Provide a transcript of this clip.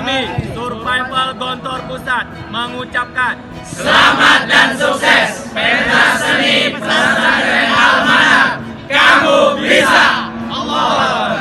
Kami, Survival Gontor Pusat, mengucapkan Selamat dan sukses pentas seni pesantren Al-Manaf. Kamu bisa. Allah.